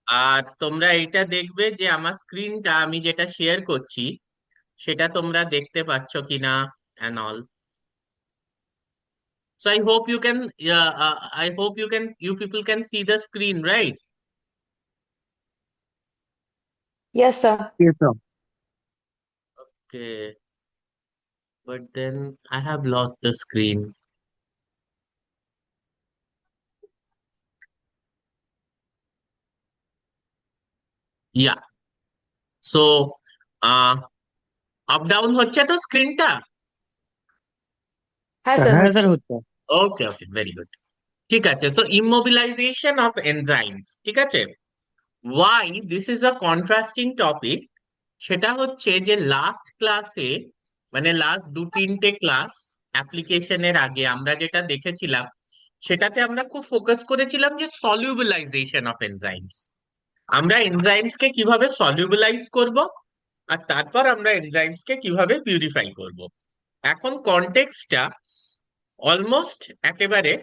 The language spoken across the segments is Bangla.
আর তোমরা এইটা দেখবে যে আমার স্ক্রিনটা আমি যেটা শেয়ার করছি সেটা তোমরা দেখতে পাচ্ছ কিনা and all. So I hope you can, I hope you people can see the screen, right? Yes, sir. Yes, sir. Okay, but then I have lost the screen. Yeah. So, uh, up down হচ্ছে তো স্ক্রিনটা? হ্যাঁ স্যার হ্যাঁ স্যার হচ্ছে। হচ্ছে। ওকে ওকে, ভেরি গুড। ঠিক আছে, সো ইমোবিলাইজেশন অফ এনজাইমস, ঠিক আছে। Why this is a contrasting topic, সেটা হচ্ছে যে লাস্ট ক্লাসে, মানে লাস্ট দু তিনটে ক্লাস অ্যাপ্লিকেশনের আগে আমরা যেটা দেখেছিলাম, সেটাতে আমরা খুব ফোকাস করেছিলাম যে সলিউবিলাইজেশন অফ এনজাইমস। আমরা এনজাইমস কে কিভাবে সলিউবিলাইজ করব, আর তারপর আমরা এনজাইমস কে কিভাবে পিউরিফাই করব। এখন কনটেক্সটটা অলমোস্ট একেবারে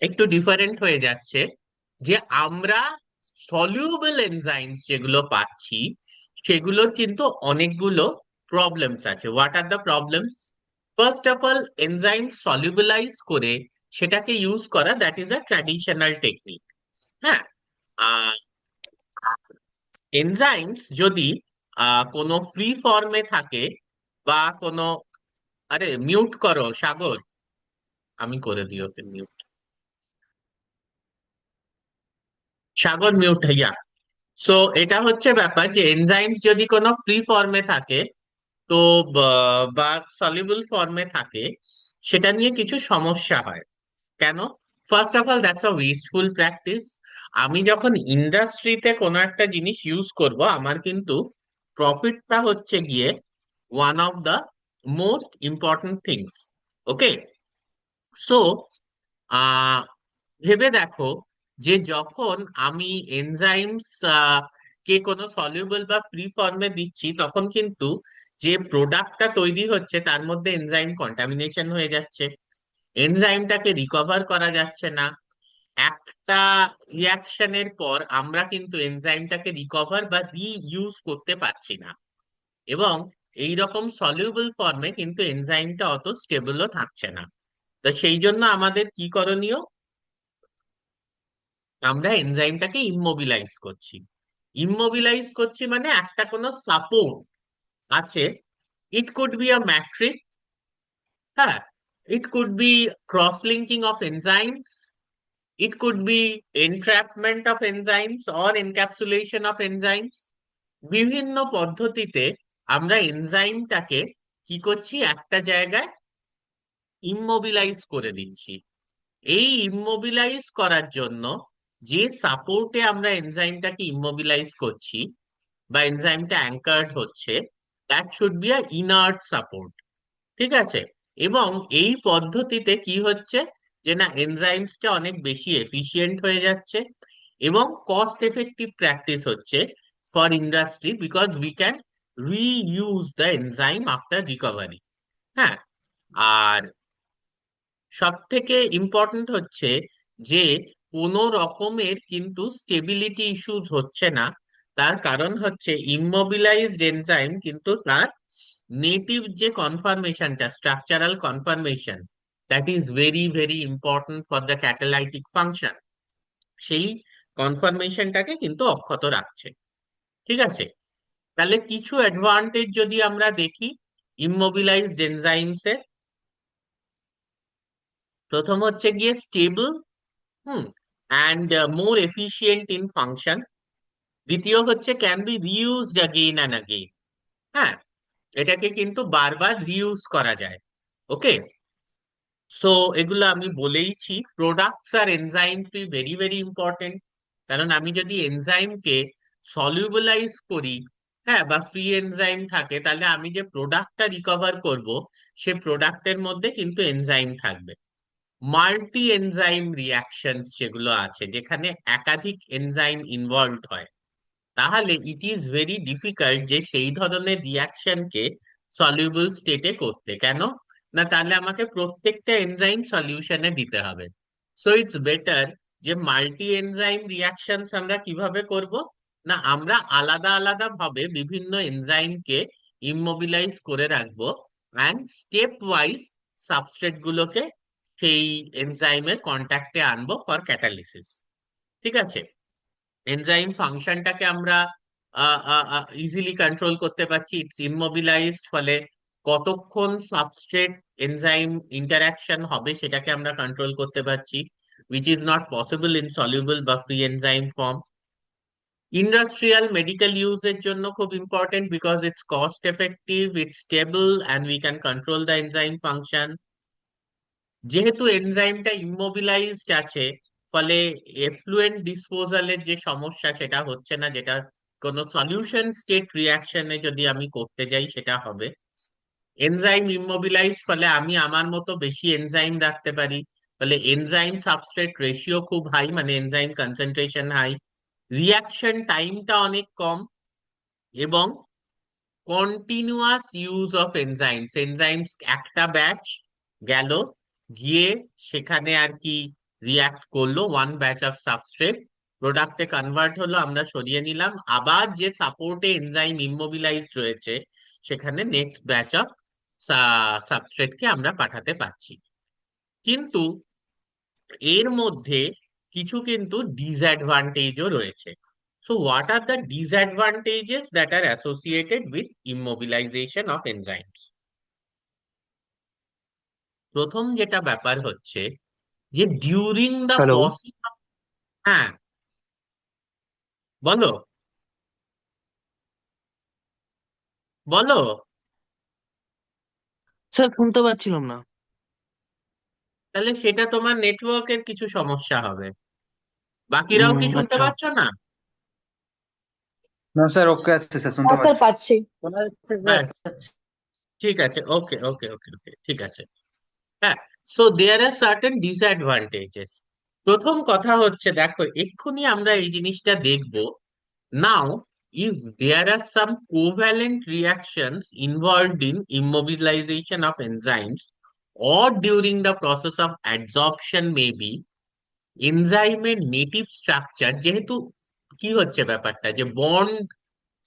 একটু ডিফারেন্ট হয়ে যাচ্ছে, যে আমরা সলিউবল এনজাইমস যেগুলো পাচ্ছি সেগুলোর কিন্তু অনেকগুলো প্রবলেমস আছে। What are the problems? First of all, enzyme solubilize করে সেটাকে ইউজ করা, that is a traditional technique. হ্যাঁ, এনজাইমস যদি কোনো ফ্রি ফর্মে থাকে বা কোনো, আরে মিউট করো সাগর, আমি করে দিই ওকে মিউট। সাগর মিউট হইয়া। সো এটা হচ্ছে ব্যাপার যে এনজাইমস যদি কোনো ফ্রি ফর্মে থাকে, তো বা সলিউবল ফর্মে থাকে, সেটা নিয়ে কিছু সমস্যা হয়। কেন? First of all, that's a wasteful practice. আমি যখন ইন্ডাস্ট্রিতে কোনো একটা জিনিস ইউজ করব, আমার কিন্তু প্রফিটটা হচ্ছে গিয়ে one of the most important things. Okay, so ভেবে দেখো যে যখন আমি এনজাইমস কে কোনো সলিউবল বা ফ্রি ফর্মে দিচ্ছি, তখন কিন্তু যে প্রোডাক্টটা তৈরি হচ্ছে তার মধ্যে এনজাইম কন্টামিনেশন হয়ে যাচ্ছে, এনজাইমটাকে রিকভার করা যাচ্ছে না। একটা রিয়াকশনের পর আমরা কিন্তু এনজাইমটাকে রিকভার বা রিইউজ করতে পারছি না, এবং এই রকম সলিউবল ফর্মে কিন্তু এনজাইমটা অত স্টেবলও থাকছে না। তো সেই জন্য আমাদের কি করণীয়? আমরা এনজাইমটাকে ইমমোবিলাইজ করছি। ইমমোবিলাইজ করছি মানে একটা কোনো সাপোর্ট আছে। It could be a matrix, হ্যাঁ, it could be cross linking of enzymes, it could be entrapment of enzymes or encapsulation of enzymes. বিভিন্ন পদ্ধতিতে আমরা এনজাইমটাকে কি করছি, একটা জায়গায় ইমমোবিলাইজ করে দিচ্ছি। এই ইমমোবিলাইজ করার জন্য যে সাপোর্টে আমরা এনজাইমটাকে ইমমোবিলাইজ করছি বা এনজাইমটা অ্যাঙ্কার্ড হচ্ছে, that should be a inert support. ঠিক আছে, এবং এই পদ্ধতিতে কি হচ্ছে, যে না, এনজাইমসটা অনেক বেশি এফিশিয়েন্ট হয়ে যাচ্ছে এবং কস্ট এফেক্টিভ প্র্যাকটিস হচ্ছে for industry, because we can reuse the enzyme after recovery. হ্যাঁ, আর সব থেকে ইম্পর্টেন্ট হচ্ছে যে কোনো রকমের কিন্তু স্টেবিলিটি ইস্যুস হচ্ছে না। তার কারণ হচ্ছে ইমমোবিলাইজড এনজাইম কিন্তু তার নেটিভ যে কনফার্মেশনটা, structural conformation, that is very very important for the catalytic function, সেই কনফার্মেশনটাকে কিন্তু অক্ষত রাখছে। ঠিক আছে, তাহলে কিছু অ্যাডভান্টেজ যদি আমরা দেখি ইমমোবিলাইজড এনজাইমসের, প্রথম হচ্ছে গিয়ে stable, hmm, and more efficient in function. দ্বিতীয় হচ্ছে can be reused again and again. হ্যাঁ, এটাকে কিন্তু বারবার রিউজ করা যায়। ওকে, সো এগুলো আমি বলেইছি। প্রোডাক্টস আর enzyme free very very important, কারণ আমি যদি এনজাইমকে সলিউবলাইজ করি, হ্যাঁ, বা ফ্রি এনজাইম থাকে, তাহলে আমি যে প্রোডাক্টটা রিকভার করব সে প্রোডাক্টের মধ্যে কিন্তু এনজাইম থাকবে। মাল্টি এনজাইম রিয়াকশনস যেগুলো আছে, যেখানে একাধিক এনজাইম ইনভলভ হয়, তাহলে ইট ইজ ভেরি ডিফিকাল্ট যে সেই ধরনের রিয়াকশনকে সলিউবল স্টেটে করতে। কেন? না, তাহলে আমাকে প্রত্যেকটা এনজাইম সলিউশনে দিতে হবে। সো ইটস বেটার যে মাল্টি এনজাইম রিয়াকশনস আমরা কিভাবে করব, না আমরা আলাদা আলাদা ভাবে বিভিন্ন এনজাইমকে ইমমোবিলাইজ করে রাখবো অ্যান্ড স্টেপ ওয়াইজ সাবস্ট্রেট গুলোকে সেই এনজাইমের কন্ট্যাক্টে আনবো ফর ক্যাটালিসিস। ঠিক আছে, এনজাইম ফাংশনটাকে আমরা ইজিলি কন্ট্রোল করতে পারছি, ইটস ইমমোবিলাইজড, ফলে কতক্ষণ সাবস্ট্রেট এনজাইম ইন্টারাকশন হবে সেটাকে আমরা কন্ট্রোল করতে পারছি, which is not possible in soluble বা free enzyme form. Industrial medical ইউজের জন্য খুব important, because it's cost effective, it's stable and we can control the enzyme function. যেহেতু এনজাইমটা ইমমোবিলাইজড আছে, ফলে এফ্লুয়েন্ট ডিসপোজালের যে সমস্যা সেটা হচ্ছে না, যেটা কোনো সলিউশন স্টেট রিয়াকশনে যদি আমি করতে যাই সেটা হবে। এনজাইম ইমমোবিলাইজ, ফলে আমি আমার মতো বেশি এনজাইম রাখতে পারি, ফলে এনজাইম সাবস্ট্রেট রেশিও খুব হাই, মানে এনজাইম কনসেন্ট্রেশন হাই, রিয়াকশন টাইমটা অনেক কম, এবং continuous use of enzymes. Enzymes একটা ব্যাচ গেল, গিয়ে সেখানে আর কি রিয়াক্ট করলো, ওয়ান ব্যাচ অফ সাবস্ট্রেট প্রোডাক্টে কনভার্ট হলো, আমরা সরিয়ে নিলাম, আবার যে সাপোর্টে এনজাইম ইমমোবিলাইজড রয়েছে সেখানে নেক্সট ব্যাচ অফ সাবস্ট্রেটকে আমরা পাঠাতে পারছি। কিন্তু এর মধ্যে কিছু কিন্তু ডিসঅ্যাডভান্টেজও রয়েছে। So what are the disadvantages that are associated with immobilization of enzymes? প্রথম যেটা ব্যাপার হচ্ছে যে ডিউরিং দ্য হ্যালো। প্রসেস, হ্যাঁ বলো বলো। স্যার শুনতে পাচ্ছিলাম না। তাহলে সেটা তোমার নেটওয়ার্কের কিছু সমস্যা হবে। বাকিরাও কি শুনতে আচ্ছা। পাচ্ছ না? না স্যার, ওকে আছে স্যার, শুনতে হ্যাঁ স্যার পাচ্ছি। পাচ্ছি। শোনা যাচ্ছে স্যার। ব্যাস, ঠিক আছে, ওকে ওকে ওকে ওকে, ঠিক আছে। হ্যাঁ, so there are certain disadvantages. প্রথম কথা হচ্ছে, দেখো এক্ষুনি আমরা এই জিনিসটা দেখব। Now, if there are some covalent reactions involved in immobilization of enzymes or during the process of adsorption, maybe এনজাইমের নেটিভ স্ট্রাকচার, যেহেতু কি হচ্ছে ব্যাপারটা, যে বন্ড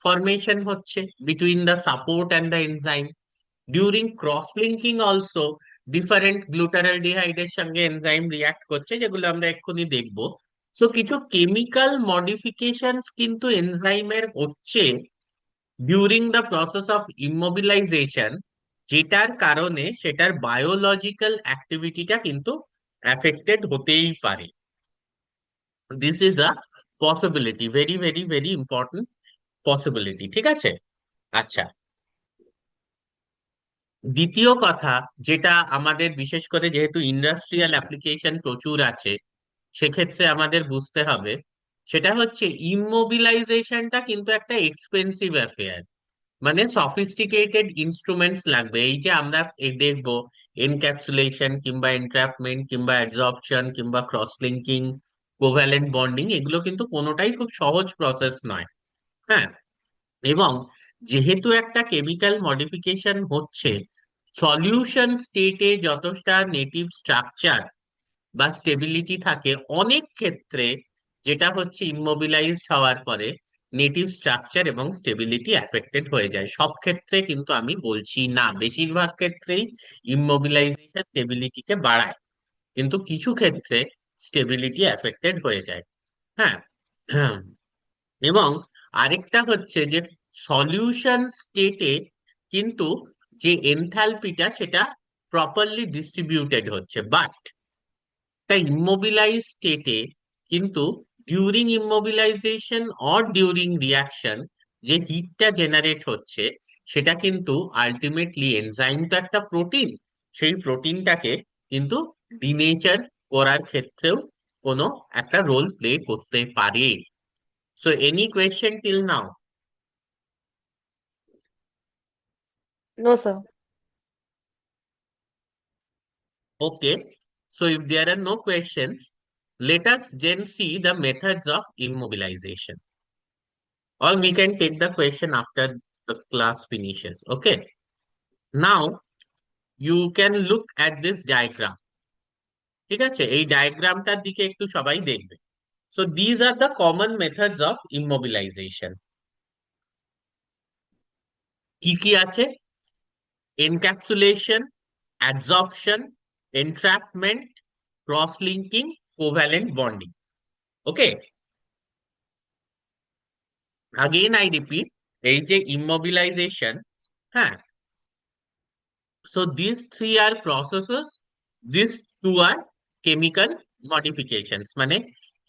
ফরমেশন হচ্ছে between the support and the enzyme, during cross linking also different গ্লুটারালডিহাইডের সঙ্গে এনজাইম রিয়াক্ট করছে, যেগুলো আমরা এক্ষুনি দেখব। সো কিছু কেমিক্যাল মডিফিকেশনস কিন্তু এনজাইমের হচ্ছে during the process of immobilisation, যেটার কারণে সেটার বায়োলজিক্যাল অ্যাক্টিভিটিটা কিন্তু অ্যাফেক্টেড হতেই পারে। This is a possibility, very very very important possibility. ঠিক আছে, আচ্ছা। দ্বিতীয় কথা, যেটা আমাদের বিশেষ করে যেহেতু ইন্ডাস্ট্রিয়াল অ্যাপ্লিকেশন প্রচুর আছে, সেক্ষেত্রে আমাদের বুঝতে হবে, সেটা হচ্ছে ইমমোবিলাইজেশনটা কিন্তু একটা এক্সপেন্সিভ অ্যাফেয়ার। মানে সফিস্টিকেটেড ইনস্ট্রুমেন্টস লাগবে। এই যে আমরা দেখবো এনক্যাপসুলেশন কিংবা এনট্র্যাপমেন্ট কিংবা অ্যাডসর্পশন কিংবা ক্রস লিঙ্কিং, কোভ্যালেন্ট বন্ডিং, এগুলো কিন্তু কোনোটাই খুব সহজ প্রসেস নয়। হ্যাঁ, এবং যেহেতু একটা কেমিক্যাল মডিফিকেশন হচ্ছে, সলিউশন স্টেটে যতটা নেটিভ স্ট্রাকচার বা স্টেবিলিটি থাকে, অনেক ক্ষেত্রে যেটা হচ্ছে ইমমোবিলাইজড হওয়ার পরে নেটিভ স্ট্রাকচার এবং স্টেবিলিটি অ্যাফেক্টেড হয়ে যায়। সব ক্ষেত্রে কিন্তু আমি বলছি না, বেশিরভাগ ক্ষেত্রেই ইমমোবিলাইজেশন স্টেবিলিটিকে বাড়ায়, কিন্তু কিছু ক্ষেত্রে স্টেবিলিটি অ্যাফেক্টেড হয়ে যায়। হ্যাঁ, হ্যাঁ। এবং আরেকটা হচ্ছে যে সলিউশন স্টেটে কিন্তু যে এনথালপিটা সেটা প্রপারলি ডিস্ট্রিবিউটেড হচ্ছে, বাট একটা ইমমোবিলাইজ স্টেটে কিন্তু during immobilisation or during reaction যে হিটটা জেনারেট হচ্ছে, সেটা কিন্তু আলটিমেটলি, এনজাইম তো একটা প্রোটিন, সেই প্রোটিনটাকে কিন্তু ডিনেচার করার ক্ষেত্রেও কোনো একটা রোল প্লে করতে পারে। So any question till now? No, sir. Okay, so if there are no questions, let us then see the methods of immobilization. Or we can take the question after the class finishes. Okay. Now, you can look at this diagram. ঠিক আছে, এই ডায়াগ্রামটার দিকে একটু সবাই দেখবে। So these are the common methods of immobilization. কি কি আছে? Encapsulation, adsorption, entrapment, cross linking, covalent bonding. Okay, again I repeat, এই যে ইমোবিলাইজেশন, হ্যাঁ, so these three are processes, these two are chemical modifications. মানে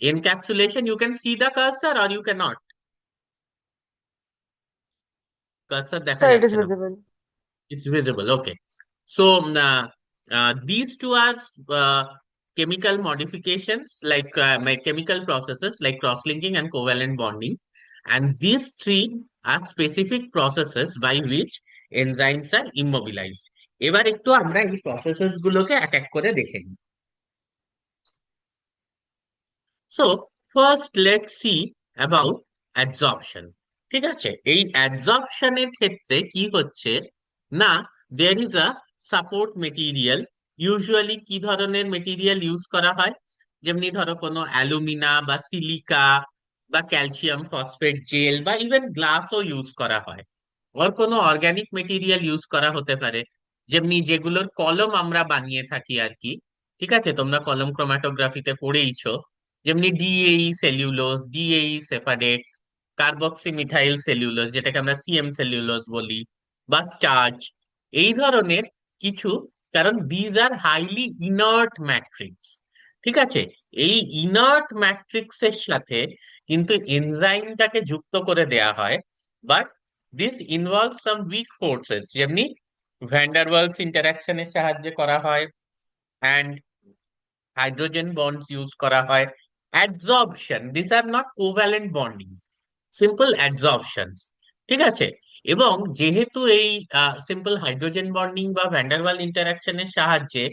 encapsulation, you can see the cursor or you cannot. Cursor দেখা Sir, it is যাচ্ছে না। visible. It's visible. Okay. So these two are chemical modifications, like chemical processes like cross-linking and covalent bonding. And these three are specific processes by which enzymes are immobilized. এবার একটু আমরা এই প্রসেসেস গুলোকে এক এক করে দেখে নিই। So first let's see about adsorption. ঠিক আছে, এই অ্যাডসর্পশনের ক্ষেত্রে কি হচ্ছে না, there is a support material. Usually কি ধরনের মেটেরিয়াল ইউজ করা হয়? যেমনি ধরো কোনো অ্যালুমিনা বা সিলিকা বা ক্যালসিয়াম ফসফেট জেল বা ইভেন গ্লাসও ইউজ করা হয়। আর কোনো অর্গানিক মেটেরিয়াল ইউজ করা হতে পারে, যেমনি যেগুলোর কলম আমরা বানিয়ে থাকি আর কি। ঠিক আছে, তোমরা কলম ক্রোমাটোগ্রাফিতে পড়েইছো, যেমনি DEAE cellulose, DEAE Sephadex, carboxy methyl cellulose যেটাকে আমরা সিএম সেলুলোজ বলি, বা স্টার্চ, এই ধরনের কিছু। কারণ these are highly inert matrix. ঠিক আছে, এই ইনার্ট ম্যাট্রিক্স এর সাথে কিন্তু এনজাইমটাকে যুক্ত করে দেয়া হয়, but this involve some weak forces, যেমনি ভ্যান্ডারওয়ালস ইন্টারাকশনের সাহায্যে করা হয়, অ্যান্ড হাইড্রোজেন বন্ডস ইউজ করা হয়, adsorption, this are not covalent bonding, simple adsorptions. ঠিক আছে, এবং যেহেতু এই সিম্পল হাইড্রোজেন বন্ডিং বা ভ্যান্ডারওয়াল ইন্টারাকশনের সাহায্যে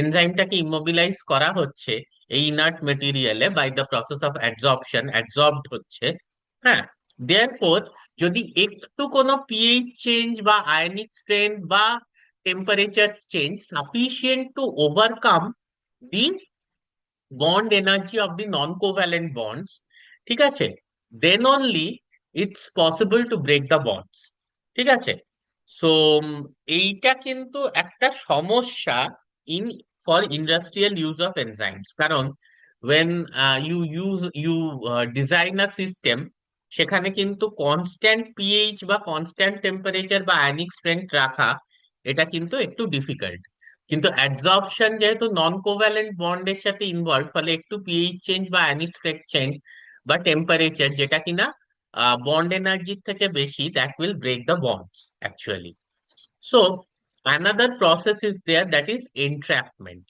এনজাইমটাকে ইমোবিলাইজ করা হচ্ছে এই ইনার্ট মেটেরিয়ালে by the process of adsorption, adsorbed হচ্ছে, হ্যাঁ, দেয়ারফোর যদি একটু কোনো পিএইচ চেঞ্জ বা আয়নিক স্ট্রেংথ বা temperature change sufficient to overcome the bond energy of the non-covalent bonds, ঠিক আছে, then only it's possible to break the bonds। ঠিক আছে, সো এইটা কিন্তু একটা সমস্যা in for industrial use of enzymes. কারণ when you design a system, সেখানে কিন্তু কনস্ট্যান্ট পিএইচ বা কনস্ট্যান্ট টেম্পারেচার বা আয়নিক স্ট্রেংথ রাখা এটা কিন্তু একটু ডিফিকাল্ট। কিন্তু অ্যাডসর্পশন যেহেতু নন কোভ্যালেন্ট বন্ডের সাথে ইনভলভ, ফলে একটু পিএইচ চেঞ্জ বা আয়নিক স্ট্রেংথ চেঞ্জ বা টেম্পারেচার যেটা কিনা বন্ড এনার্জির থেকে বেশি, that will break the bonds actually. So another process is there, that is entrapment.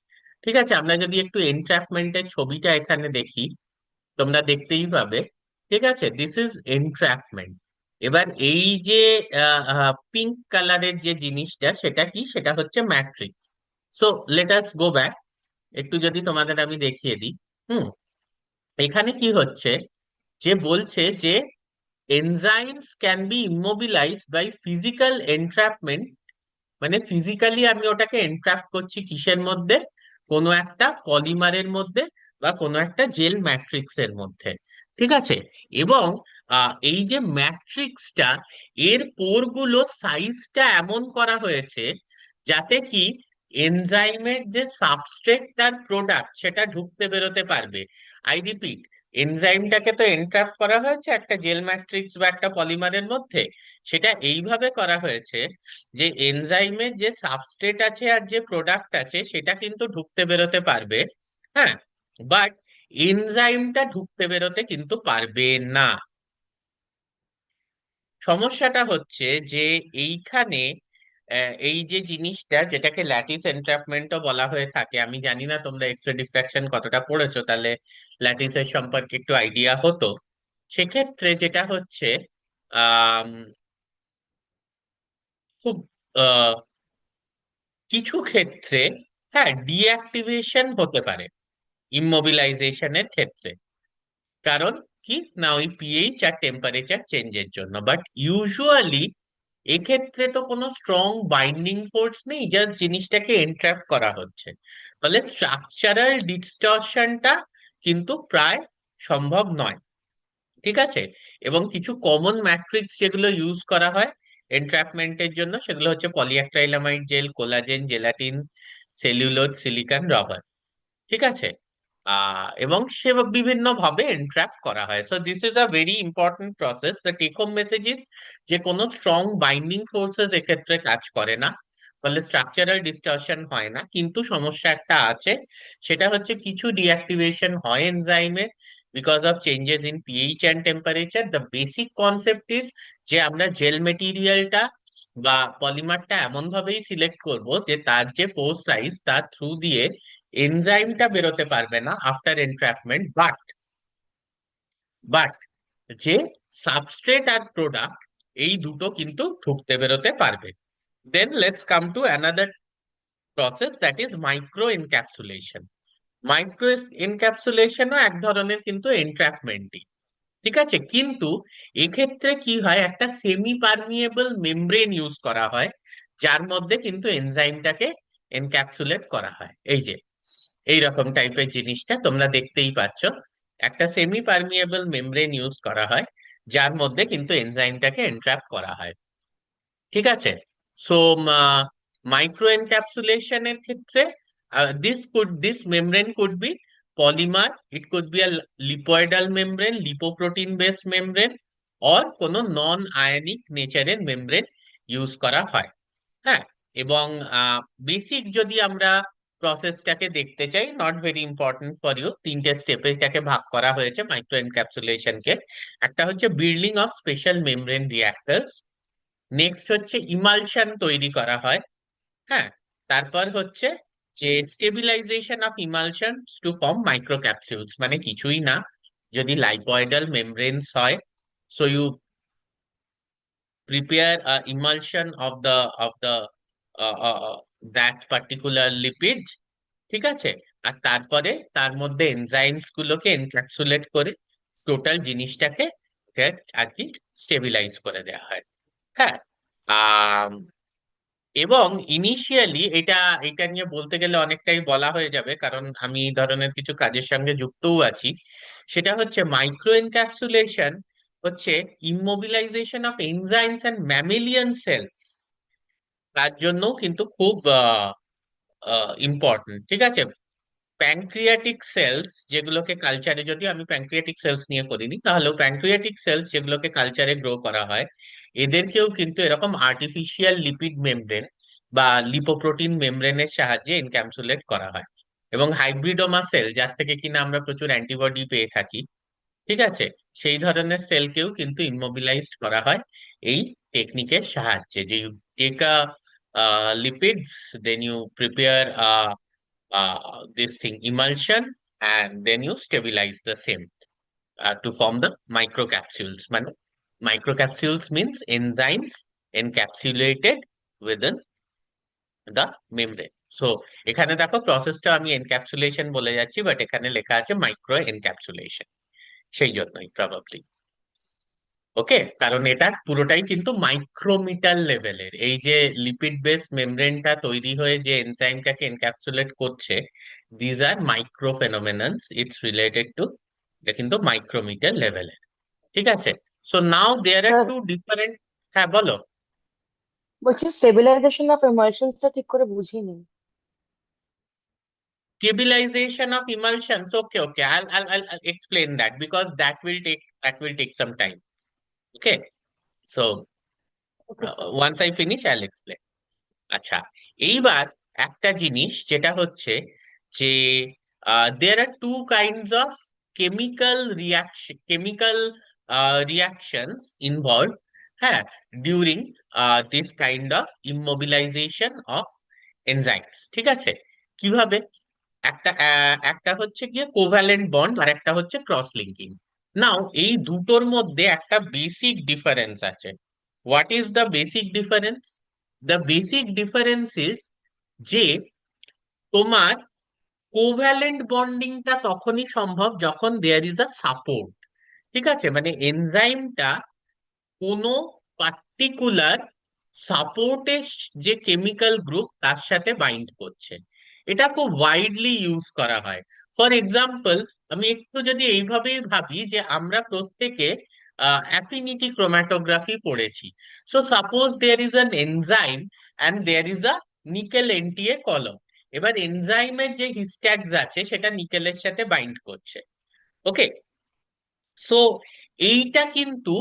ঠিক আছে, আমরা যদি একটু এনট্র্যাপমেন্টের ছবিটা এখানে দেখি, তোমরা দেখতেই পাবে। ঠিক আছে, দিস ইজ এনট্র্যাপমেন্ট। এবার এই যে পিঙ্ক কালারের যে জিনিসটা, সেটা কি? সেটা হচ্ছে matrix. So let us go back, একটু যদি তোমাদের আমি দেখিয়ে দিই। হুম, এখানে কি হচ্ছে, যে বলছে যে enzymes can be immobilized by physical entrapment. মানে ফিজিক্যালি আমি ওটাকে এনট্র্যাপ করছি কিসের মধ্যে? কোনো একটা পলিমারের মধ্যে বা কোনো একটা জেল ম্যাট্রিক্সের মধ্যে। ঠিক আছে, এবং এই যে ম্যাট্রিক্সটা, এর পোরগুলো সাইজটা এমন করা হয়েছে যাতে কি এনজাইমের যে সাবস্ট্রেট তার প্রোডাক্ট সেটা ঢুকতে বেরোতে পারবে। আই রিপিট, এনজাইমটাকে তো এনট্র্যাপ করা হয়েছে একটা জেল ম্যাট্রিক্স বা একটা পলিমারের মধ্যে। সেটা এইভাবে করা হয়েছে যে এনজাইমের যে সাবস্ট্রেট আছে আর যে প্রোডাক্ট আছে সেটা কিন্তু ঢুকতে বেরোতে পারবে, হ্যাঁ, বাট এনজাইমটা ঢুকতে বেরোতে কিন্তু পারবে না। সমস্যাটা হচ্ছে যে এইখানে এই যে জিনিসটা যেটাকে ল্যাটিস এনট্র্যাপমেন্টও বলা হয়ে থাকে, আমি জানি না তোমরা এক্স রে ডিফ্রাকশন কতটা পড়েছো, তাহলে ল্যাটিসের সম্পর্কে একটু আইডিয়া হতো। সেক্ষেত্রে যেটা হচ্ছে আহ খুব কিছু ক্ষেত্রে, হ্যাঁ, ডিঅ্যাক্টিভেশন হতে পারে ইমমোবিলাইজেশনের ক্ষেত্রে। কারণ কি না, ওই পিএইচ আর টেম্পারেচার চেঞ্জের জন্য। বাট ইউজুয়ালি এক্ষেত্রে তো কোনো স্ট্রং বাইন্ডিং ফোর্স নেই, জাস্ট জিনিসটাকে এনট্র্যাপ করা হচ্ছে। ফলে স্ট্রাকচারাল ডিস্টরশনটা কিন্তু প্রায় সম্ভব নয়। ঠিক আছে। এবং কিছু কমন ম্যাট্রিক্স যেগুলো ইউজ করা হয় এনট্র্যাপমেন্টের জন্য, সেগুলো হচ্ছে polyacrylamide gel, collagen, gelatin, cellulose, silicon, rubber. ঠিক আছে। এবং সে বিভিন্ন ভাবে এন্ট্র্যাপ করা হয়। So this is a very important process. The take home message ইজ যে কোনো স্ট্রং বাইন্ডিং ফোর্সেস এক্ষেত্রে কাজ করে না, ফলে স্ট্রাকচারাল ডিস্টরশন হয় না। কিন্তু সমস্যা একটা আছে, সেটা হচ্ছে কিছু ডিঅ্যাক্টিভেশন হয় এনজাইমে because of changes in pH and temperature. The basic concept ইজ যে আমরা জেল মেটেরিয়ালটা বা পলিমারটা এমন ভাবেই সিলেক্ট করব যে তার যে পোর সাইজ তার থ্রু দিয়ে এনজাইমটা বেরোতে পারবে না আফটার এনট্র্যাপমেন্ট, বাট যে সাবস্ট্রেট আর প্রোডাক্ট এই দুটো কিন্তু ঢুকতে বেরোতে পারবে। Then let's come to another process, that is micro encapsulation. Micro এনক্যাপসুলেশনও এক ধরনের কিন্তু এনট্র্যাপমেন্টই। ঠিক আছে, কিন্তু এক্ষেত্রে কি হয়, একটা সেমি পারমিয়েবল মেমব্রেন ইউজ করা হয়, যার মধ্যে কিন্তু এনজাইমটাকে এনক্যাপসুলেট করা হয়। এই যে এইরকম টাইপের জিনিসটা তোমরা দেখতেই পাচ্ছ, একটা সেমি পারমিয়েবল মেমব্রেন ইউজ করা হয়, যার মধ্যে কিন্তু এনজাইমটাকে এনট্র্যাপ করা হয়। ঠিক আছে। সো মাইক্রো এনক্যাপসুলেশনের ক্ষেত্রে this membrane could be polymer, it could be a lipoidal membrane, lipoprotein based membrane, or কোনো নন আয়নিক নেচারের মেমব্রেন ইউজ করা হয়। হ্যাঁ। এবং বেসিক যদি আমরা প্রসেসটাকে দেখতে চাই, not very important for you, তিনটে স্টেপে এটাকে ভাগ করা হয়েছে মাইক্রো এনক্যাপসুলেশনকে। একটা হচ্ছে building of special membrane reactors, next হচ্ছে ইমালশন তৈরি করা হয়। হ্যাঁ। তারপর হচ্ছে যে stabilization of emulsion to form microcapsules, মানে কিছুই না, যদি লাইপয়েডাল মেমব্রেনস হয়, so you prepare a emulsion of the that particular lipid। ঠিক আছে। আর তারপরে তার মধ্যে এনজাইমস গুলোকে এনক্যাপসুলেট করে টোটাল জিনিসটাকে আর কি স্টেবিলাইজ করে দেওয়া হয়। হ্যাঁ। আম, এবং ইনিশিয়ালি এটা এটা নিয়ে বলতে গেলে অনেকটাই বলা হয়ে যাবে, কারণ আমি এই ধরনের কিছু কাজের সঙ্গে যুক্তও আছি। সেটা হচ্ছে মাইক্রো এনক্যাপসুলেশন হচ্ছে immobilization of enzymes and mammalian cells, তার জন্য কিন্তু খুব ইম্পর্টেন্ট। ঠিক আছে। প্যানক্রিয়াটিক সেলস যেগুলোকে কালচারে, যদি আমি প্যানক্রিয়াটিক সেলস নিয়ে করিনি, তাহলেও প্যানক্রিয়াটিক সেলস যেগুলোকে কালচারে গ্রো করা হয়, এদেরকেও কিন্তু এরকম আর্টিফিশিয়াল লিপিড মেমব্রেন বা লিপোপ্রোটিন মেমব্রেনের সাহায্যে এনক্যাপসুলেট করা হয়। এবং হাইব্রিডোমা সেল, যার থেকে কিনা আমরা প্রচুর অ্যান্টিবডি পেয়ে থাকি, ঠিক আছে, সেই ধরনের সেলকেও কিন্তু ইমোবিলাইজড করা হয় এই টেকনিকের সাহায্যে। যে you take a lipids, then you prepare this thing emulsion, and then you stabilize the same to form the microcapsules. মানে microcapsules means enzymes encapsulated within the membrane. So এখানে দেখো প্রসেসটা আমি এনক্যাপসুলেশন বলে যাচ্ছি, বাট এখানে লেখা আছে মাইক্রো এনক্যাপসুলেশন, সেই জন্যই প্রবাবলি। ওকে, কারণ এটা পুরোটাই কিন্তু মাইক্রোমিটার লেভেলের। এই যে লিপিড বেস মেমব্রেনটা তৈরি হয়ে যে এনজাইমটাকে এনক্যাপসুলেট করছে, these are micro phenomenons, it's related to, এটা কিন্তু মাইক্রোমিটার লেভেলের। ঠিক আছে। So now there are sir two different. হ্যাঁ, বলো। বলছি স্টেবিলাইজেশন অফ ইমালশনসটা ঠিক করে বুঝিনি। Stabilization of emulsions. Okay, okay. I'll explain that, because that will take some time. Okay. So okay sir. once I finish, I'll explain. আচ্ছা, এইবার একটা জিনিস যেটা হচ্ছে যে there are two kinds of chemical reactions involved, হ্যাঁ, during this kind of immobilization of enzymes। ঠিক আছে। কিভাবে? একটা হচ্ছে গিয়ে কোভ্যালেন্ট বন্ড, আর একটা হচ্ছে ক্রস লিঙ্কিং। নাও এই দুটোর মধ্যে একটা বেসিক ডিফারেন্স আছে। What is the basic difference? The basic difference is যে তোমার কোভ্যালেন্ট বন্ডিংটা তখনই সম্ভব যখন দেয়ার ইজ আ সাপোর্ট। ঠিক আছে, মানে এনজাইমটা কোনো পার্টিকুলার সাপোর্টের যে কেমিক্যাল গ্রুপ তার সাথে বাইন্ড করছে। এটা খুব ওয়াইডলি ইউজ করা হয়। ফর এক্সাম্পল, আমি একটু যদি এইভাবেই ভাবি যে আমরা প্রত্যেকে অ্যাফিনিটি ক্রোম্যাটোগ্রাফি পড়েছি। So suppose there is an enzyme and there is a nickel NTA column. এবার এনজাইমের যে হিস্ট্যাগস আছে সেটা নিকেলের সাথে বাইন্ড করছে। ওকে, সো এইটা কিন্তু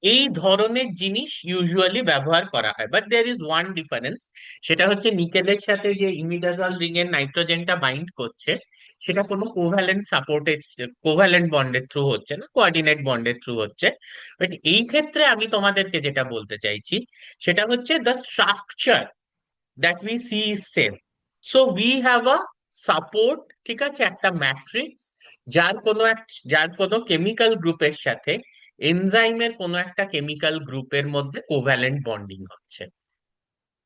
এই ধরনের জিনিস ইউজুয়ালি ব্যবহার করা হয়, but there is one difference. সেটা হচ্ছে নিকেলের সাথে যে ইমিডাজল রিং এর নাইট্রোজেনটা বাইন্ড করছে সেটা কোনো কোভ্যালেন্ট সাপোর্টের, কোভ্যালেন্ট বন্ডের থ্রু হচ্ছে না, কোঅর্ডিনেট বন্ডের থ্রু হচ্ছে। বাট এই ক্ষেত্রে আমি তোমাদেরকে যেটা বলতে চাইছি সেটা হচ্ছে the structure that we see is same. So we have a support, ঠিক আছে, একটা ম্যাট্রিক্স যার কোনো কেমিক্যাল গ্রুপের সাথে এনজাইমের কোনো একটা কেমিক্যাল গ্রুপের মধ্যে কোভ্যালেন্ট বন্ডিং হচ্ছে।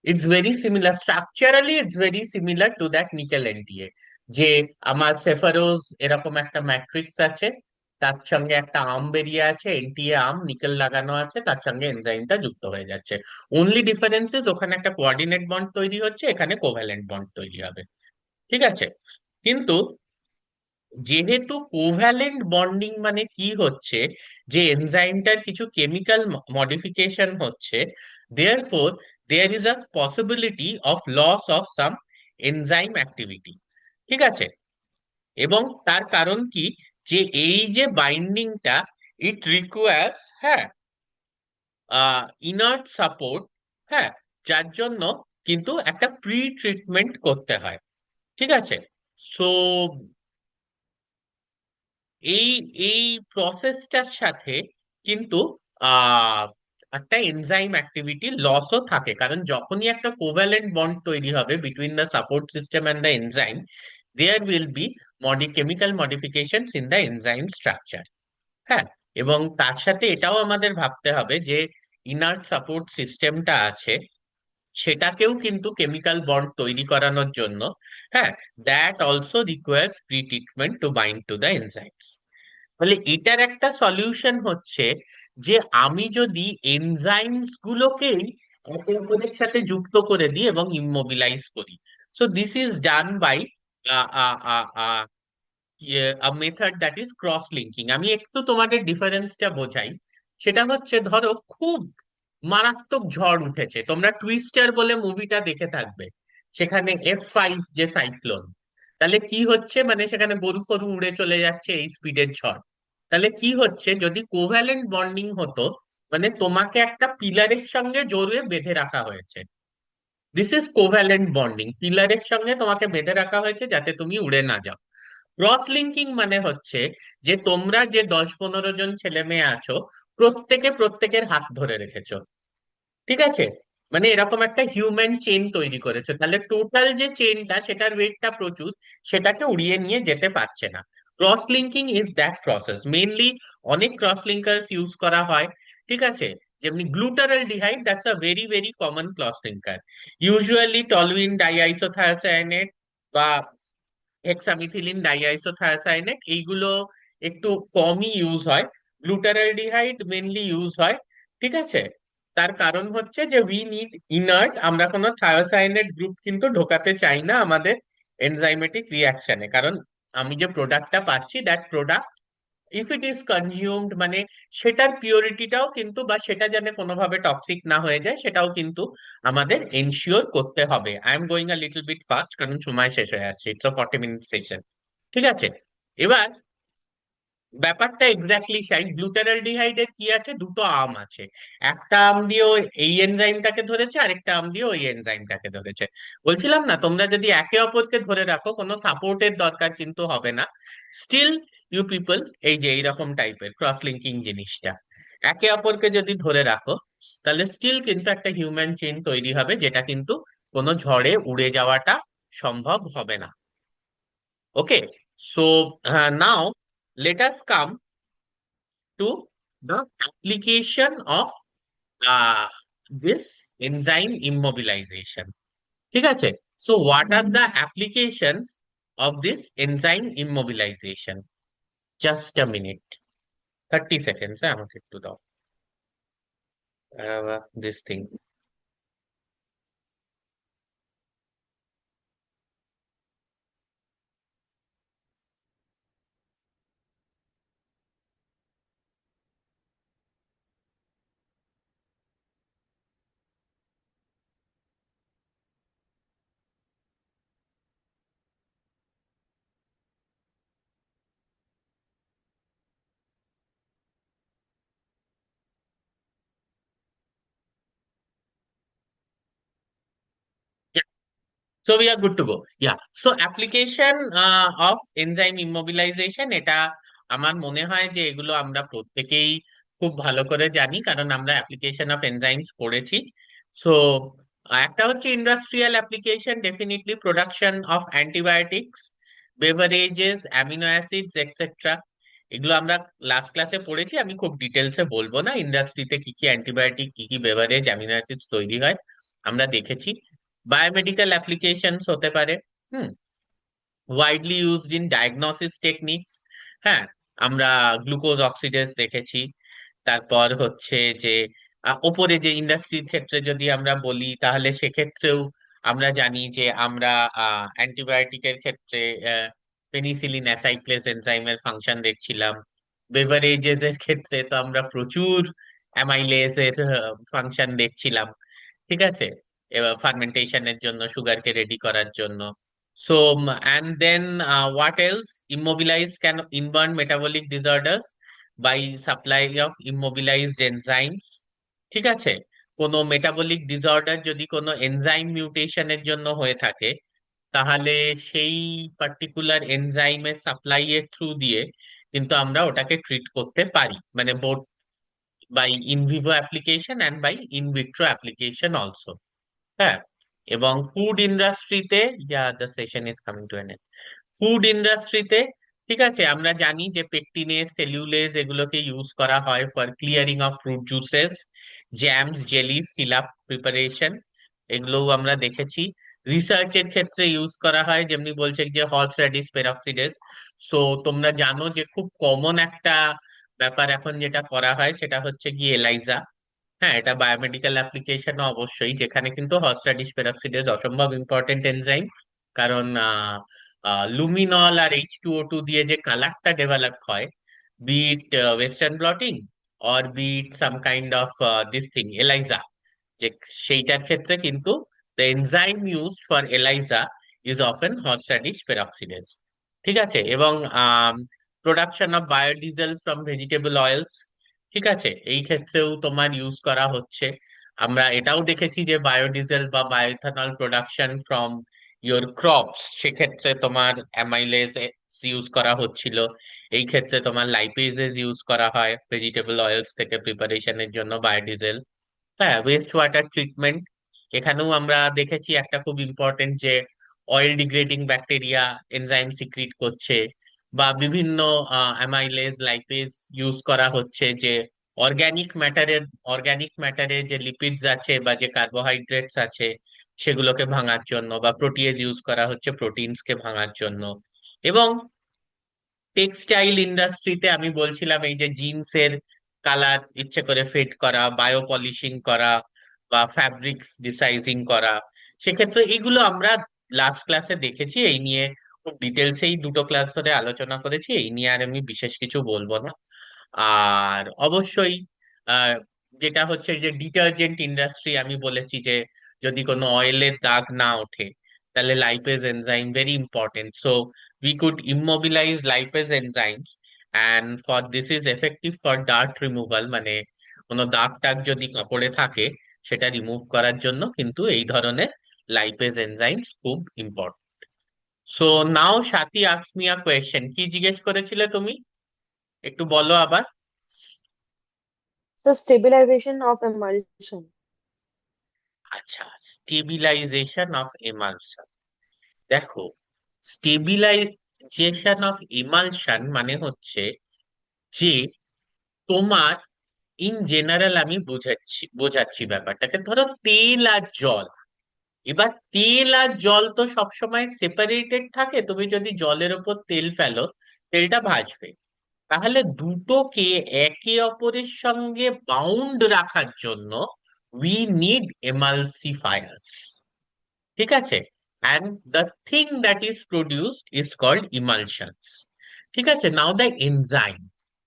It's very similar structurally, it's very similar to that nickel NTA. যে আমার সেফারোজ এরকম একটা ম্যাট্রিক্স আছে, তার সঙ্গে একটা আর্ম বেরিয়ে আছে, এনটিএ আর্ম, নিকেল লাগানো আছে, তার সঙ্গে এনজাইমটা যুক্ত হয়ে যাচ্ছে। অনলি ডিফারেন্সেস ওখানে একটা কোঅর্ডিনেট বন্ড তৈরি হচ্ছে, এখানে কোভ্যালেন্ট বন্ড তৈরি হবে। ঠিক আছে, কিন্তু যেহেতু কোভ্যালেন্ট বন্ডিং মানে কি হচ্ছে, যে এনজাইমটার কিছু কেমিক্যাল মডিফিকেশন হচ্ছে, therefore there is a possibility of loss of some enzyme activity. ঠিক আছে, এবং তার কারণ কি, যে এই যে বাইন্ডিংটা, ইট রিকোয়ার্স, হ্যাঁ, ইনার্ট সাপোর্ট, হ্যাঁ, যার জন্য কিন্তু একটা প্রি ট্রিটমেন্ট করতে হয়। ঠিক আছে, সো এই এই প্রসেসটার সাথে কিন্তু আহ একটা এনজাইম অ্যাক্টিভিটি লসও থাকে, কারণ যখনই একটা কোভ্যালেন্ট বন্ড তৈরি হবে between the support system and the enzyme, there will be chemical modifications in the enzyme structure. হ্যাঁ, এবং তার সাথে এটাও আমাদের ভাবতে হবে যে ইনার্ট সাপোর্ট সিস্টেমটা আছে সেটাকেও কিন্তু কেমিক্যাল বন্ড তৈরি করানোর জন্য, হ্যাঁ, that also requires pre treatment two bind to the enzymes. তাহলে এটার একটা সলিউশন হচ্ছে যে আমি যদি এনজাইমস গুলোকেই একে অপরের সাথে যুক্ত করে দিই এবং ইমমোবিলাইজ করি। So this is done by method that is cross linking. আমি একটু তোমাদের ডিফারেন্সটা বোঝাই। সেটা হচ্ছে, ধরো খুব মারাত্মক ঝড় উঠেছে, তোমরা টুইস্টার বলে মুভিটা দেখে থাকবে, সেখানে F5 যে সাইক্লোন, তাহলে কি হচ্ছে, মানে সেখানে গরু ফরু উড়ে চলে যাচ্ছে, এই স্পিডের ঝড়। তাহলে কি হচ্ছে, যদি কোভ্যালেন্ট বন্ডিং হতো, মানে তোমাকে একটা পিলারের সঙ্গে জড়িয়ে বেঁধে রাখা হয়েছে, দিস ইজ কোভ্যালেন্ট বন্ডিং, পিলারের সঙ্গে তোমাকে বেঁধে রাখা হয়েছে যাতে তুমি উড়ে না যাও। ক্রস লিঙ্কিং মানে হচ্ছে যে তোমরা যে 10-15 জন ছেলে মেয়ে আছো, প্রত্যেকে প্রত্যেকের হাত ধরে রেখেছো। ঠিক আছে, মানে এরকম একটা হিউম্যান চেইন তৈরি করেছো, তাহলে টোটাল যে চেইনটা সেটার ওয়েটটা প্রচুর, সেটাকে উড়িয়ে নিয়ে যেতে পারছে না। Cross linking is that process mainly. অনেক ক্রস লিঙ্কার্স ইউজ করা হয়। ঠিক আছে, যেমনি glutaraldehyde, that's a very very common cross linker. Usually toluene diisocyanate বা হেক্সামিথিলিন ডাইআইসোথায়াসায়ানেট এইগুলো একটু কমই ইউজ হয়। গ্লুটারালডিহাইড মেনলি ইউজ হয়। ঠিক আছে, তার কারণ হচ্ছে যে উই নিড ইনার্ট, আমরা কোনো থায়োসায়ানেট গ্রুপ কিন্তু ঢোকাতে চাই না আমাদের এনজাইমেটিক রিয়াকশনে, কারণ আমি যে প্রোডাক্টটা পাচ্ছি, that product if it is consumed, মানে সেটার পিওরিটিটাও কিন্তু, বা সেটা যেন কোনোভাবে টক্সিক না হয়ে যায়, সেটাও কিন্তু আমাদের এনশিওর করতে হবে। I am going a little bit fast, কারণ সময় শেষ হয়ে আসছে, ইটস 40 মিনিট সেশন। ঠিক আছে, এবার ব্যাপারটা এক্স্যাক্টলি সেই। গ্লুটারালডিহাইডের কি আছে, দুটো আর্ম আছে, একটা আর্ম দিয়ে ও এই এনজাইমটাকে ধরেছে, আরেকটা আর্ম দিয়ে ওই এনজাইমটাকে ধরেছে। বলছিলাম না, তোমরা যদি একে অপরকে ধরে রাখো, কোনো সাপোর্টের দরকার কিন্তু হবে না। স্টিল ইউ পিপল, এই যে এইরকম টাইপের ক্রস লিঙ্কিং জিনিসটা একে অপরকে যদি ধরে রাখো, তাহলে স্টিল কিন্তু একটা হিউম্যান চেইন তৈরি হবে, যেটা কিন্তু কোনো ঝড়ে উড়ে যাওয়াটা সম্ভব হবে না। Okay, so now let us come to the application of uh, this enzyme immobilization. ঠিক আছে, so what are the applications of this enzyme immobilization? Just a minute, 30 seconds আমাকে একটু দাও, this thing. So we are good to go. Yeah. So application of enzyme immobilization, এটা আমার মনে হয় যে এগুলো আমরা প্রত্যেকেই খুব ভালো করে জানি, কারণ আমরা অ্যাপ্লিকেশন অফ এনজাইমস পড়েছি। সো একটা হচ্ছে industrial application, definitely production of antibiotics, beverages, amino acids etcetera. এগুলো আমরা লাস্ট ক্লাসে পড়েছি, আমি খুব ডিটেলসে বলবো না। ইন্ডাস্ট্রিতে কি কি অ্যান্টিবায়োটিক, কি কি বেভারেজ, অ্যামিনো অ্যাসিডস তৈরি হয় আমরা দেখেছি। বায়োমেডিক্যাল অ্যাপ্লিকেশনস হতে পারে, hmm, widely used in diagnosis techniques. হ্যাঁ, আমরা গ্লুকোজ অক্সিডেজ দেখেছি। তারপর হচ্ছে যে ওপরে যে ইন্ডাস্ট্রির ক্ষেত্রে যদি আমরা বলি, তাহলে সেক্ষেত্রেও আমরা জানি যে আমরা অ্যান্টিবায়োটিকের ক্ষেত্রে পেনিসিলিন অ্যাসাইক্লেস এনজাইমের ফাংশন দেখছিলাম। বেভারেজেস এর ক্ষেত্রে তো আমরা প্রচুর অ্যামাইলেজ এর ফাংশন দেখছিলাম। ঠিক আছে, এবার ফার্মেন্টেশনের জন্য, সুগারকে রেডি করার জন্য। So and then what else, immobilize can inborn metabolic disorders by supply of immobilized enzymes. ঠিক আছে, কোনো মেটাবলিক ডিসঅর্ডার যদি কোনো এনজাইম মিউটেশনের জন্য হয়ে থাকে, তাহলে সেই পার্টিকুলার এনজাইমের সাপ্লাই এর থ্রু দিয়ে কিন্তু আমরা ওটাকে ট্রিট করতে পারি, মানে both by in vivo application and by in vitro application also. হ্যাঁ, এবং ফুড ইন্ডাস্ট্রিতে, yeah the session is coming to an end. Food ইন্ডাস্ট্রিতে, ঠিক আছে, আমরা জানি যে পেকটিনেজ, সেলুলেজ এগুলোকে ইউজ করা হয় for clearing of fruit juices, jams, jelly, syrup preparation, এগুলোও আমরা দেখেছি। রিসার্চের ক্ষেত্রে ইউজ করা হয়, যেমনি বলছে যে হর্স র্যাডিশ পেরক্সিডেজ। সো তোমরা জানো যে খুব কমন একটা ব্যাপার এখন যেটা করা হয় সেটা হচ্ছে গিয়ে এলাইজা। হ্যাঁ, এটা বায়োমেডিক্যাল অ্যাপ্লিকেশন অবশ্যই, যেখানে কিন্তু হর্সরাডিশ পেরক্সিডেজ অসম্ভব ইম্পর্টেন্ট এনজাইম। কারণ লুমিনল আর H2O2 দিয়ে যে কালারটা ডেভেলপ হয়, be it western blotting or be it some kind of this thing ELISA, যে সেইটার ক্ষেত্রে কিন্তু the enzyme used for ELISA is often horseradish peroxidase. ঠিক আছে, এবং production of biodiesel from vegetable oils, ঠিক আছে, এই ক্ষেত্রেও তোমার ইউজ করা হচ্ছে। আমরা এটাও দেখেছি যে বায়োডিজেল বা bioethanol production from your crops, সেক্ষেত্রে তোমার অ্যামাইলেজ ইউজ করা হচ্ছিল। এই ক্ষেত্রে তোমার লাইপেজেস ইউজ করা হয় ভেজিটেবল অয়েলস থেকে প্রিপারেশনের জন্য বায়োডিজেল। হ্যাঁ, ওয়েস্ট ওয়াটার ট্রিটমেন্ট, এখানেও আমরা দেখেছি একটা খুব ইম্পর্টেন্ট, যে oil degrading bacteria enzyme secrete করছে, বা বিভিন্ন অ্যামাইলেজ লাইপেজ ইউজ করা হচ্ছে, যে অর্গানিক ম্যাটারের যে লিপিডস আছে বা যে কার্বোহাইড্রেটস আছে সেগুলোকে ভাঙার জন্য, বা প্রোটিয়েজ ইউজ করা হচ্ছে প্রোটিনসকে ভাঙার জন্য। এবং টেক্সটাইল ইন্ডাস্ট্রিতে আমি বলছিলাম এই যে জিন্সের কালার ইচ্ছে করে ফেড করা, বায়ো পলিশিং করা, বা ফ্যাব্রিক্স ডিসাইজিং করা, সেক্ষেত্রে এগুলো আমরা লাস্ট ক্লাসে দেখেছি। এই নিয়ে খুব ডিটেলসেই দুটো ক্লাস ধরে আলোচনা করেছি, এই নিয়ে আর আমি বিশেষ কিছু বলবো না। আর অবশ্যই আহ, যেটা হচ্ছে যে ডিটারজেন্ট ইন্ডাস্ট্রি, আমি বলেছি যে যদি কোনো অয়েলের দাগ না ওঠে, তাহলে lipase enzyme very important. So we could immobilize lipase enzymes, and for this is effective for dirt removal, মানে কোনো দাগ টাগ যদি কাপড়ে থাকে সেটা রিমুভ করার জন্য কিন্তু এই ধরনের লাইপেজ এনজাইমস খুব important. So now Sathi ask me a question, কি জিজ্ঞেস করেছিলে তুমি, একটু বলো আবার। The stabilization of emulsion. আচ্ছা, স্টেবিলাইজেশন অফ এমালশন। দেখো, স্টেবিলাইজেশন অফ এমালশন মানে হচ্ছে যে তোমার, ইন জেনারেল আমি বোঝাচ্ছি ব্যাপারটাকে, ধরো তেল আর জল। এবার তেল আর জল তো সবসময় সেপারেটেড থাকে, তুমি যদি জলের ওপর তেল ফেলো তেলটা ভাসবে। তাহলে দুটোকে একে অপরের সঙ্গে বাউন্ড রাখার জন্য উই নিড এমালসিফায়ার্স। ঠিক আছে, and the thing that is produced is called emulsions. ঠিক আছে, now the enzyme,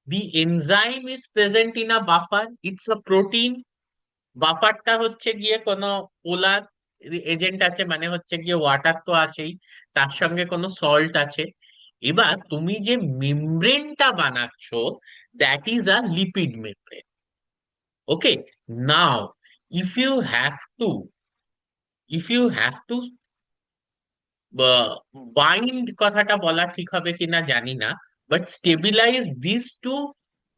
the enzyme is present in a buffer, it's a protein। বাফারটা হচ্ছে গিয়ে কোনো পোলার এজেন্ট আছে, মানে হচ্ছে গিয়ে ওয়াটার তো আছেই, তার সঙ্গে কোনো সল্ট আছে। এবার তুমি যে মেমব্রেনটা বানাচ্ছো, that is a lipid membrane. Okay, now if you have to if you have to bind কথাটা বলা ঠিক হবে কিনা জানি না, but stabilize this two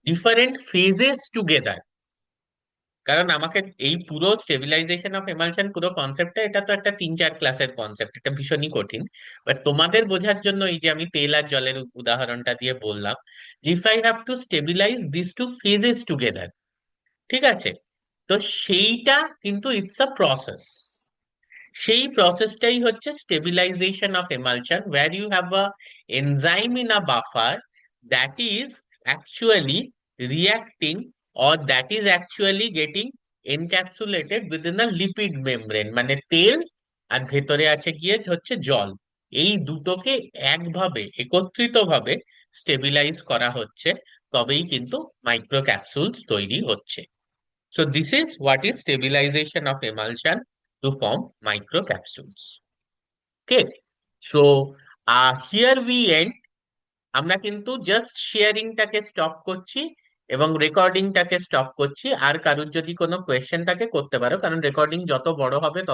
different phases together. কারণ আমাকে এই পুরো স্টেবিলাইজেশন অফ এমালশন পুরো কনসেপ্টটা, এটা তো একটা 3-4 ক্লাসের কনসেপ্ট, এটা ভীষণই কঠিন। বাট তোমাদের বোঝার জন্য এই যে আমি তেল আর জলের উদাহরণটা দিয়ে বললাম, যে if I have to stabilize this two phases together, ঠিক আছে, তো সেইটা কিন্তু ইটস আ প্রসেস। সেই প্রসেসটাই হচ্ছে stabilization of emulsion, where you have a enzyme in a buffer that is actually reacting, or that is actually getting encapsulated within a lipid membrane, মানে তেল আর ভেতরে আছে গিয়ে হচ্ছে জল। এই দুটোকে একভাবে একত্রিত ভাবে স্টেবিলাইজ করা হচ্ছে, তবেই কিন্তু মাইক্রো ক্যাপসুলস তৈরি হচ্ছে। So this is what is stabilization of emulsion to form microcapsules. Okay. So here we end. আমরা কিন্তু জাস্ট শেয়ারিংটাকে স্টপ করছি এবং রেকর্ডিংটাকে স্টপ করছি। আর কারোর যদি কোনো কোয়েশ্চেন থাকে করতে পারো, কারণ রেকর্ডিং যত বড় হবে তত